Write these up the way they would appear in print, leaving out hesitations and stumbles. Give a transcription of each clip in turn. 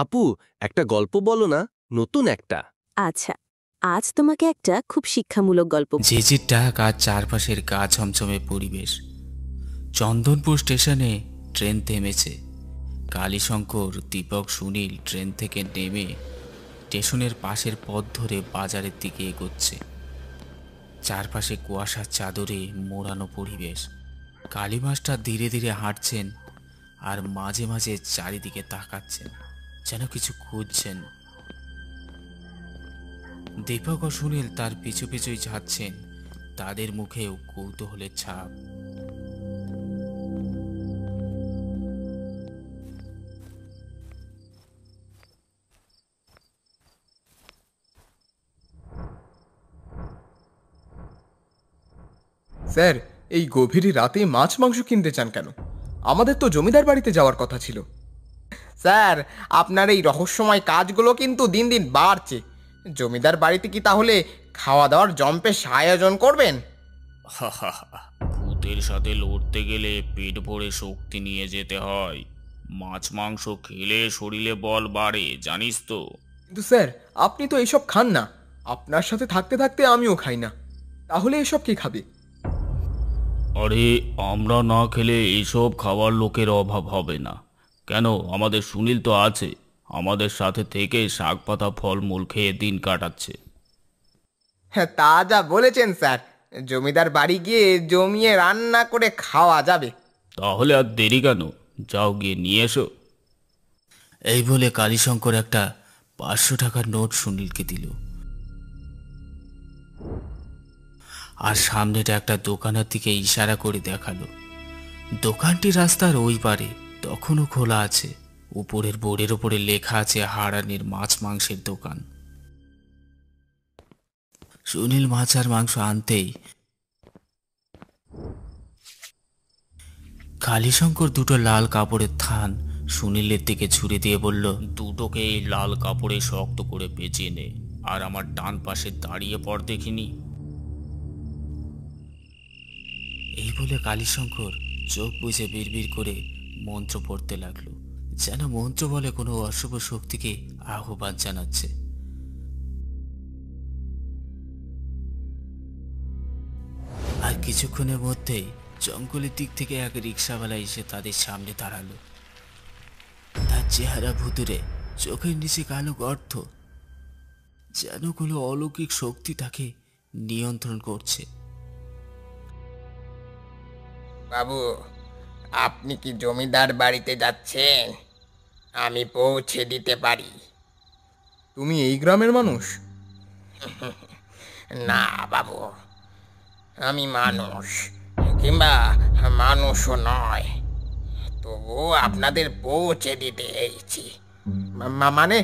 আপু, একটা গল্প বলো না, নতুন একটা। আচ্ছা, আজ তোমাকে একটা খুব শিক্ষামূলক গল্প। ঝিঝির ডাক আর চারপাশের গা ছমছমে পরিবেশ। চন্দনপুর স্টেশনে ট্রেন থেমেছে। কালীশঙ্কর, দীপক, সুনীল ট্রেন থেকে নেমে স্টেশনের পাশের পথ ধরে বাজারের দিকে এগোচ্ছে। চারপাশে কুয়াশার চাদরে মোড়ানো পরিবেশ। কালী মাস্টার ধীরে ধীরে হাঁটছেন আর মাঝে মাঝে চারিদিকে তাকাচ্ছেন, যেন কিছু খুঁজছেন। দীপক ও সুনীল তার পিছু পিছুই যাচ্ছেন, তাদের মুখেও কৌতূহলের ছাপ। স্যার, এই গভীর রাতে মাছ মাংস কিনতে চান কেন? আমাদের তো জমিদার বাড়িতে যাওয়ার কথা ছিল। স্যার, আপনার এই রহস্যময় কাজগুলো কিন্তু দিন দিন বাড়ছে। জমিদার বাড়িতে কি তাহলে খাওয়া দাওয়ার জম্পেশ আয়োজন করবেন? ভূতের সাথে লড়তে গেলে পেট ভরে শক্তি নিয়ে যেতে হয়। মাছ মাংস খেলে শরীরে বল বাড়ে, জানিস তো। কিন্তু স্যার, আপনি তো এইসব খান না। আপনার সাথে থাকতে থাকতে আমিও খাই না, তাহলে এসব কে খাবে? আরে, আমরা না খেলে এইসব খাবার লোকের অভাব হবে না কেন? আমাদের সুনীল তো আছে, আমাদের সাথে থেকে শাক পাতা ফলমূল খেয়ে দিন কাটাচ্ছে। হ্যাঁ, তা যা বলেছেন স্যার। জমিদার বাড়ি গিয়ে জমিয়ে রান্না করে খাওয়া যাবে। তাহলে আর দেরি কেন, যাও গিয়ে নিয়ে এসো। এই বলে কালীশঙ্কর একটা 500 টাকার নোট সুনীলকে দিল আর সামনেটা একটা দোকানের দিকে ইশারা করে দেখালো। দোকানটি রাস্তার ওই পারে, তখনও খোলা আছে। উপরের বোর্ডের ওপরে লেখা আছে হারানির মাছ মাংসের দোকান। সুনীল মাছ আর মাংস আনতেই কালীশঙ্কর দুটো লাল কাপড়ের থান সুনীলের দিকে ছুড়ে দিয়ে বলল, দুটোকে এই লাল কাপড়ে শক্ত করে পেঁচিয়ে নে, আর আমার ডান পাশে দাঁড়িয়ে পড় দেখিনি। এই বলে কালীশঙ্কর চোখ বুজে বিড়বিড় করে মন্ত্র পড়তে লাগলো, যেন মন্ত্র বলে কোনো অশুভ শক্তিকে আহ্বান জানাচ্ছে। আর কিছুক্ষণের মধ্যেই জঙ্গলের দিক থেকে এক রিক্সাওয়ালা এসে তাদের সামনে দাঁড়ালো। তার চেহারা ভুতুরে, চোখের নিচে কালো গর্ত, যেন কোনো অলৌকিক শক্তি তাকে নিয়ন্ত্রণ করছে। বাবু, আপনি কি জমিদার বাড়িতে যাচ্ছেন? আমি পৌঁছে দিতে পারি। তুমি এই গ্রামের মানুষ? না বাবু, আমি মানুষ, কিংবা মানুষও নয়, তবুও আপনাদের পৌঁছে দিতে এসেছি। মানে,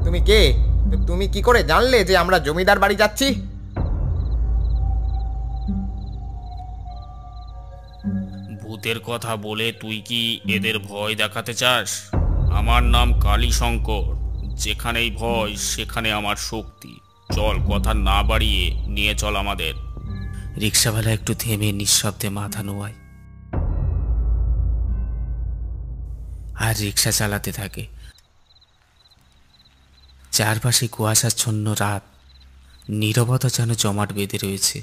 তুমি কে? তুমি কি করে জানলে যে আমরা জমিদার বাড়ি যাচ্ছি? ভূতের কথা বলে তুই কি এদের ভয় দেখাতে চাস? আমার নাম কালীশঙ্কর, যেখানেই ভয় সেখানে আমার শক্তি। চল, কথা না বাড়িয়ে নিয়ে চল আমাদের। রিক্সাওয়ালা একটু থেমে নিঃশব্দে মাথা নোয়ায় আর রিক্সা চালাতে থাকে। চারপাশে কুয়াশাচ্ছন্ন রাত, নীরবতা যেন জমাট বেঁধে রয়েছে।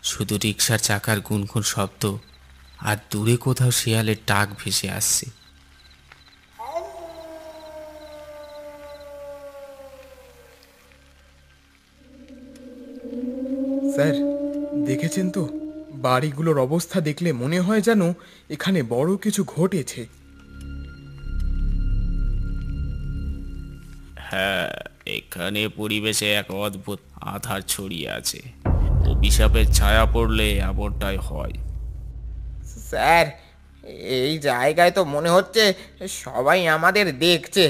শুধু রিক্সার চাকার গুনগুন শব্দ আর দূরে কোথাও শিয়ালের ডাক ভেসে আসছে। স্যার, দেখেছেন তো, বাড়িগুলোর অবস্থা দেখলে মনে হয় যেন এখানে বড় কিছু ঘটেছে। হ্যাঁ, এখানে পরিবেশে এক অদ্ভুত আধার ছড়িয়ে আছে। অভিশাপের ছায়া পড়লে এমনটাই হয়। স্যার, এই জায়গায় তো মনে হচ্ছে সবাই আমাদের দেখছে।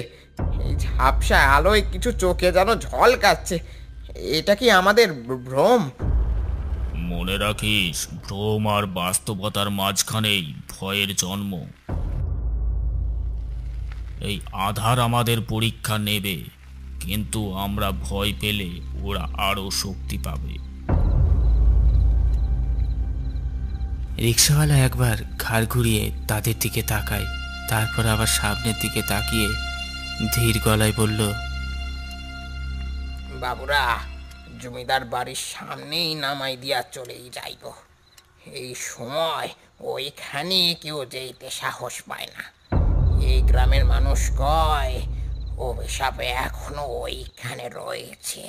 এই ঝাপসা আলোয় কিছু চোখে যেন ঝলকাচ্ছে। এটা কি আমাদের ভ্রম? মনে রাখিস, ভ্রম আর বাস্তবতার মাঝখানেই ভয়ের জন্ম। এই আধার আমাদের পরীক্ষা নেবে, কিন্তু আমরা ভয় পেলে ওরা আরো শক্তি পাবে। রিক্সাওয়ালা একবার ঘাড় ঘুরিয়ে তাদের দিকে তাকায়, তারপর আবার সামনের দিকে তাকিয়ে ধীর গলায় বলল, বাবুরা, জমিদার বাড়ির সামনেই নামাই দিয়া চলেই যাইব। এই সময় ওইখানে কেউ যেতে সাহস পায় না। এই গ্রামের মানুষ কয় অভিশাপে এখনো ওইখানে রয়েছে।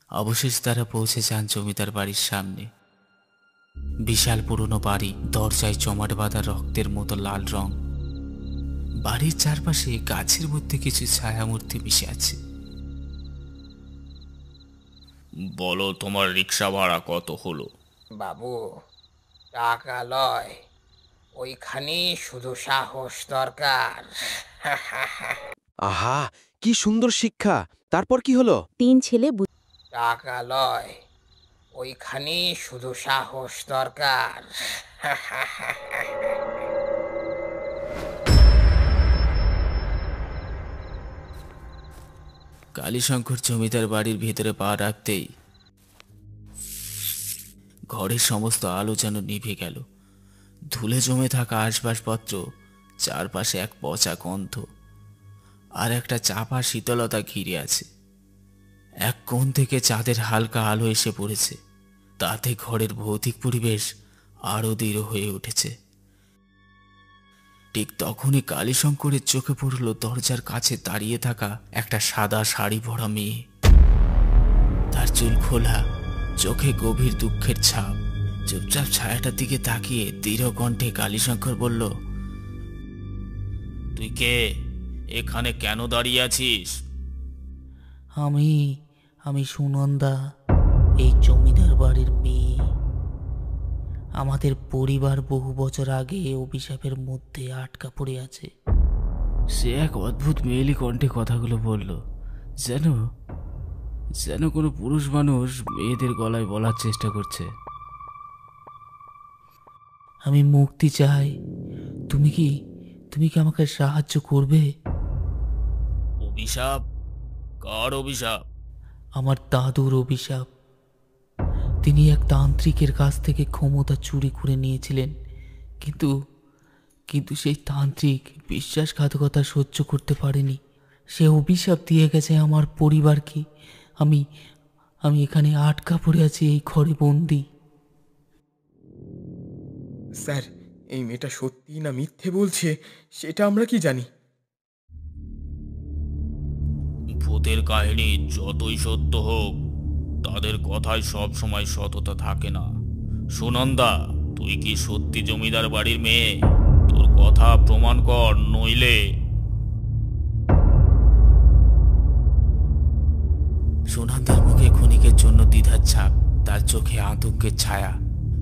অবশেষে তারা পৌঁছে যান জমিদার বাড়ির সামনে। বিশাল পুরনো বাড়ি, দরজায় জমাট বাঁধা রক্তের মতো লাল রং। বাড়ির চারপাশে গাছের মধ্যে কিছু ছায়ামূর্তি মিশে আছে। বলো, তোমার রিক্সা ভাড়া কত হলো? বাবু, টাকা লয়, ওইখানে শুধু সাহস দরকার। আহা, কি সুন্দর শিক্ষা! তারপর কি হলো? 3 ছেলে টাকা লয়, ওইখানে শুধু সাহস দরকার। কালীশঙ্কর জমিদার বাড়ির ভিতরে পা রাখতেই ঘরের সমস্ত আলো যেন নিভে গেল। ধুলে জমে থাকা আসবাবপত্র, চারপাশে এক পচা গন্ধ আর একটা চাপা শীতলতা ঘিরে আছে। এক কোণ থেকে চাঁদের হালকা আলো এসে পড়েছে, তাতে ঘরের ভৌতিক পরিবেশ আরো দৃঢ় হয়ে উঠেছে। ঠিক তখনই কালীশঙ্করের চোখে পড়ল দরজার কাছে দাঁড়িয়ে থাকা একটা সাদা শাড়ি পরা মেয়ে। তার চুল খোলা, চোখে গভীর দুঃখের ছাপ। চুপচাপ ছায়াটার দিকে তাকিয়ে দৃঢ় কণ্ঠে কালীশঙ্কর বলল, তুই কে? এখানে কেন দাঁড়িয়ে আছিস? আমি সুনন্দা, এই জমিদার বাড়ির মেয়ে। আমাদের পরিবার বহু বছর আগে অভিশাপের মধ্যে আটকা পড়ে আছে। সে এক অদ্ভুত মেয়েলি কণ্ঠে কথাগুলো বলল, যেন যেন কোনো পুরুষ মানুষ মেয়েদের গলায় বলার চেষ্টা করছে। আমি মুক্তি চাই। তুমি কি আমাকে সাহায্য করবে? অভিশাপ? কার অভিশাপ? আমার দাদুর অভিশাপ। তিনি এক তান্ত্রিকের কাছ থেকে ক্ষমতা চুরি করে নিয়েছিলেন, কিন্তু সেই তান্ত্রিক বিশ্বাসঘাতকতা সহ্য করতে পারেনি। সে অভিশাপ দিয়ে গেছে আমার পরিবারকে। আমি এখানে আটকা পড়ে আছি, এই ঘরে বন্দি। স্যার, এই মেয়েটা সত্যি না মিথ্যে বলছে সেটা আমরা কি জানি? ভূতের কাহিনী যতই সত্য হোক, তাদের কথায় সব সময় সততা থাকে না। সুনন্দা, তুই কি সত্যি জমিদার বাড়ির মেয়ে? তোর কথা প্রমাণ কর, নইলে। সুনন্দার মুখে ক্ষণিকের জন্য দ্বিধার ছাপ, তার চোখে আতঙ্কের ছায়া।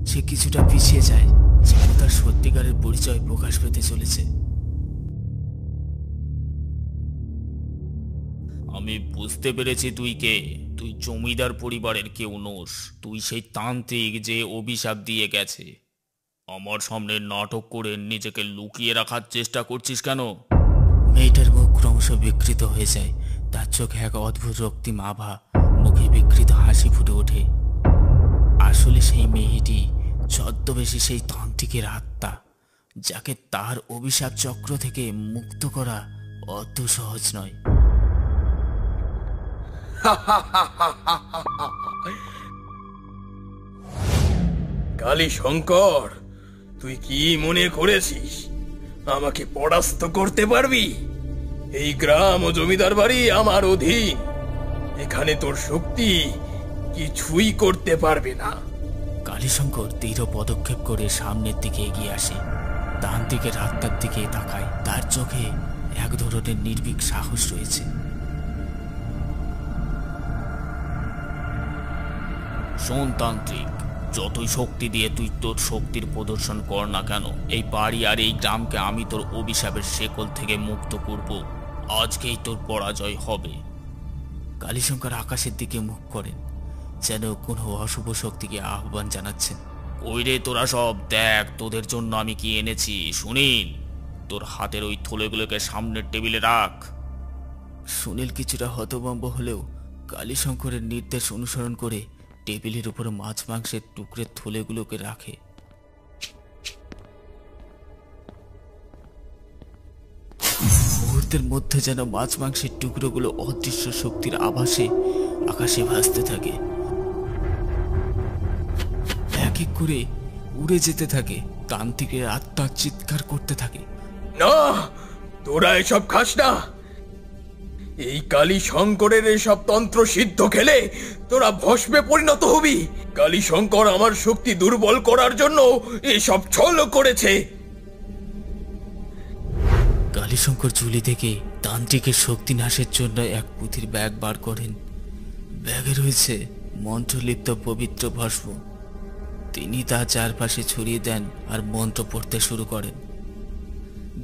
সে কিছুটা পিছিয়ে যায়, যেন তার সত্যিকারের পরিচয় প্রকাশ পেতে চলেছে। আমি বুঝতে পেরেছি তুই কে। তুই জমিদার পরিবারের কেউ নোস। তুই সেই তান্ত্রিক যে অভিশাপ দিয়ে গেছে। আমার সামনে নাটক করে নিজেকে লুকিয়ে রাখার চেষ্টা করছিস কেন? মেয়েটার মুখ ক্রমশ বিকৃত হয়ে যায়, তার চোখে এক অদ্ভুত রক্তিম আভা, মুখে বিকৃত হাসি ফুটে ওঠে। আসলে সেই মেয়েটি ছদ্মবেশী সেই তান্ত্রিকের আত্মা, যাকে তার অভিশাপ চক্র থেকে মুক্ত করা অত সহজ নয়। কালীশঙ্কর, তুই কি মনে করেছিস আমাকে পরাস্ত করতে পারবি? এই গ্রাম ও জমিদার বাড়ি আমার অধীন। এখানে তোর শক্তি কিছুই করতে পারবে না। কালীশঙ্কর দৃঢ় পদক্ষেপ করে সামনের দিকে এগিয়ে আসে, তান্ত্রিকের আত্মার দিকে তাকায়। তার চোখে এক ধরনের নির্ভীক সাহস রয়েছে। শোন তান্ত্রিক, যতই শক্তি দিয়ে তুই তোর শক্তির প্রদর্শন কর না কেন, এই বাড়ি আর এই গ্রামকে আমি তোর অভিশাপের শেকল থেকে মুক্ত করব। আজকেই তোর পরাজয় হবে। কালীশঙ্কর আকাশের দিকে মুখ করেন, যেন কোনো অশুভ শক্তিকে আহ্বান জানাচ্ছেন। ওই রে তোরা সব, দেখ তোদের জন্য আমি কি এনেছি। সুনীল, তোর হাতের ওই থলেগুলোকে সামনের টেবিলে রাখ। সুনীল কিছুটা হতভম্ব হলেও কালীশঙ্করের নির্দেশ অনুসরণ করে টেবিলের উপর মাছ মাংসের টুকরের থলেগুলোকে রাখে। মুহূর্তের মধ্যে যেন মাছ মাংসের টুকরোগুলো অদৃশ্য শক্তির আভাসে আকাশে ভাসতে থাকে, এক এক করে উড়ে যেতে থাকে। তান্ত্রিকের আত্মা চিৎকার করতে থাকে, না, তোরা এসব খাস না। এই কালী শঙ্করের এসব তন্ত্র সিদ্ধ খেলে তোরা ভস্মে পরিণত হবি। কালী শঙ্কর আমার শক্তি দুর্বল করার জন্য এসব ছল করেছে। কালীশঙ্কর ঝুলি থেকে তান্ত্রিকের শক্তি নাশের জন্য এক পুঁথির ব্যাগ বার করেন। ব্যাগে রয়েছে মন্ত্রলিপ্ত পবিত্র ভস্ম। তিনি তা চারপাশে ছড়িয়ে দেন আর মন্ত্র পড়তে শুরু করেন।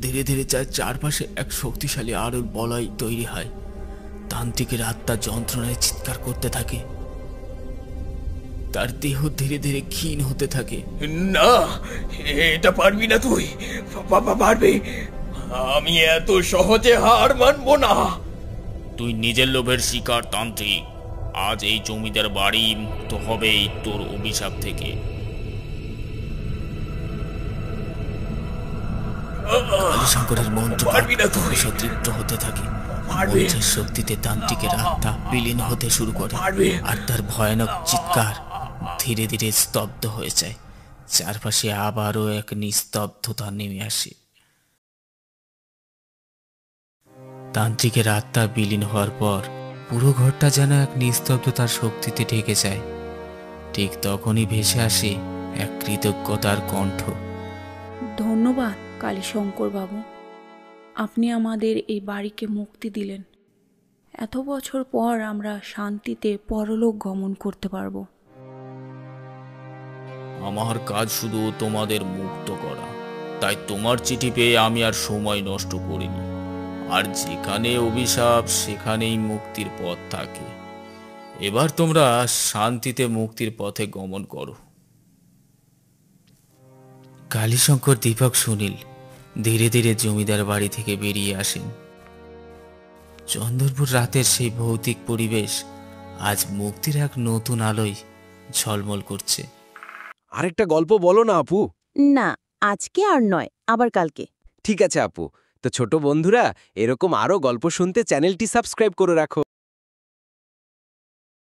ধীরে ধীরে চারপাশে এক শক্তিশালী আলোর বলয় তৈরি হয়। তান্ত্রিকের আত্মা যন্ত্রণায় চিৎকার করতে থাকে, তার দেহ ধীরে ধীরে ক্ষীণ হতে থাকে। না, এটা পারবি না তুই। পারবি? আমি এত সহজে হার মানবো না। তুই নিজের লোভের শিকার তান্ত্রিক। আজ এই জমিদার বাড়ি মুক্ত হবে তোর অভিশাপ থেকে। কালীশঙ্করের মন্ত্র পারবি না তুই। তীব্র হতে থাকে। মন্ত্রের শক্তিতে তান্ত্রিকের আত্মা বিলীন হতে শুরু করে, আর তার ভয়ানক চিৎকার ধীরে ধীরে স্তব্ধ হয়ে যায়। চারপাশে আবারও এক নিস্তব্ধতা নেমে আসে। তান্ত্রিকের আত্মা বিলীন হওয়ার পর পুরো ঘরটা যেন এক নিস্তব্ধতার শক্তিতে ঢেকে যায়। ঠিক তখনই ভেসে আসে এক কৃতজ্ঞতার কণ্ঠ। ধন্যবাদ কালীশঙ্কর বাবু, আপনি আমাদের এই বাড়িকে মুক্তি দিলেন। এত বছর পর আমরা শান্তিতে পরলোক গমন করতে পারবো। আমার কাজ শুধু তোমাদের মুক্ত করা, তাই তোমার চিঠি পেয়ে আমি আর সময় নষ্ট করিনি। আর যেখানে অভিশাপ সেখানেই মুক্তির পথ থাকে। এবার তোমরা শান্তিতে মুক্তির পথে গমন করো। কালীশঙ্কর, দীপক, সুনীল ধীরে ধীরে জমিদার বাড়ি থেকে বেরিয়ে আসেন। চন্দনপুর রাতের সেই ভৌতিক পরিবেশ আজ মুক্তির এক নতুন আলোয় ঝলমল করছে। আরেকটা গল্প বলো না আপু। না, আজকে আর নয়, আবার কালকে। ঠিক আছে আপু। তো ছোট বন্ধুরা, এরকম আরও গল্প শুনতে চ্যানেলটি সাবস্ক্রাইব করে রাখো।